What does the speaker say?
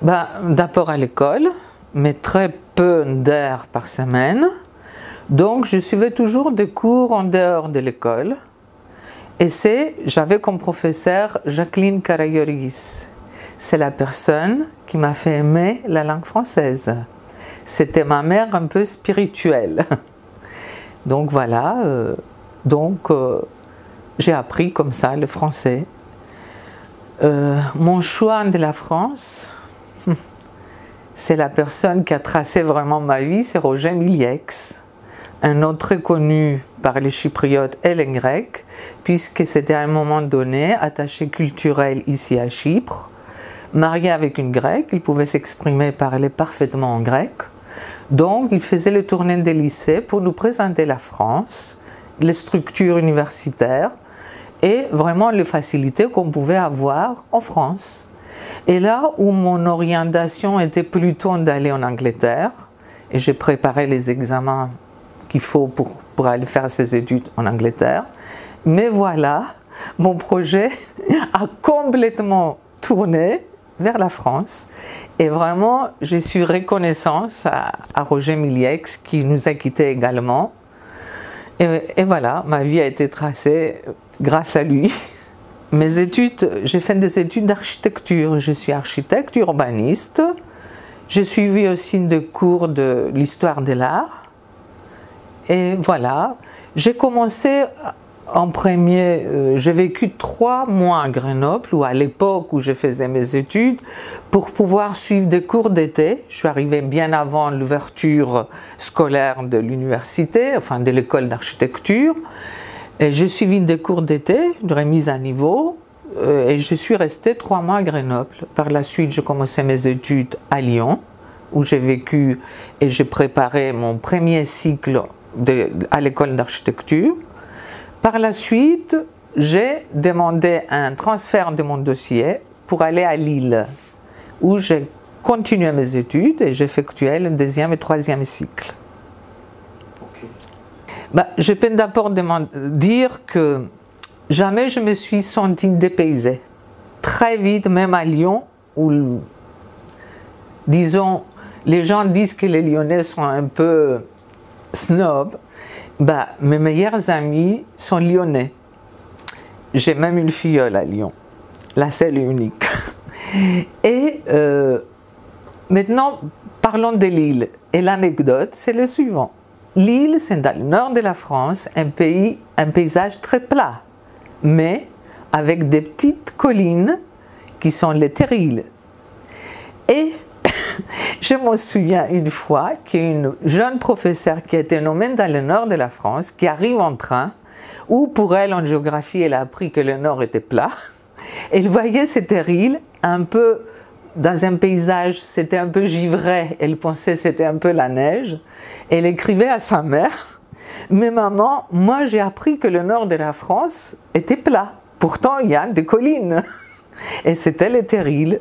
Ben, d'abord à l'école, mais très peu d'heures par semaine. Donc je suivais toujours des cours en dehors de l'école. Et j'avais comme professeur Jacqueline Karayoris. C'est la personne qui m'a fait aimer la langue française. C'était ma mère un peu spirituelle. Donc voilà, j'ai appris comme ça le français. Mon choix de la France, c'est la personne qui a tracé vraiment ma vie, c'est Roger Milieix, un autre très connu par les Chypriotes et les Grecs, puisque c'était à un moment donné attaché culturel ici à Chypre, marié avec une Grecque, il pouvait s'exprimer, parler parfaitement en grec. Donc il faisait le tournée des lycées pour nous présenter la France, les structures universitaires et vraiment les facilités qu'on pouvait avoir en France. Et là où mon orientation était plutôt d'aller en Angleterre, et j'ai préparé les examens qu'il faut pour aller faire ses études en Angleterre, mais voilà, mon projet a complètement tourné vers la France. Et vraiment, je suis reconnaissante à Roger Milieix qui nous a quittés également. Et voilà, ma vie a été tracée grâce à lui. Mes études, j'ai fait des études d'architecture. Je suis architecte urbaniste. J'ai suivi aussi des cours de l'histoire de l'art. Et voilà, j'ai commencé en premier, j'ai vécu 3 mois à Grenoble, ou à l'époque où je faisais mes études, pour pouvoir suivre des cours d'été. Je suis arrivée bien avant l'ouverture scolaire de l'université, enfin de l'école d'architecture. Et j'ai suivi des cours d'été, de remise à niveau, et je suis restée 3 mois à Grenoble. Par la suite, j'ai commencé mes études à Lyon, où j'ai vécu et j'ai préparé mon premier cycle à l'école d'architecture. Par la suite, j'ai demandé un transfert de mon dossier pour aller à Lille, où j'ai continué mes études et j'ai effectué le 2e et 3e cycle. Okay. Ben, je peux d'abord dire que jamais je me suis sentie dépaysée. Très vite, même à Lyon, où, disons, les gens disent que les Lyonnais sont un peu snobs, bah, mes meilleurs amis sont lyonnais. J'ai même une filleule à Lyon, la seule et unique. Et maintenant, parlons de Lille. Et l'anecdote, c'est le suivant. Lille, c'est dans le nord de la France, un paysage très plat, mais avec des petites collines qui sont les terrils. Et je me souviens une fois qu'il y a une jeune professeure qui a été nommée dans le nord de la France, qui arrive en train, où pour elle, en géographie, elle a appris que le nord était plat. Elle voyait ces terrils un peu dans un paysage, c'était un peu givré, elle pensait que c'était un peu la neige. Elle écrivait à sa mère, « Mais maman, moi j'ai appris que le nord de la France était plat, pourtant il y a des collines. » Et c'était les terrils.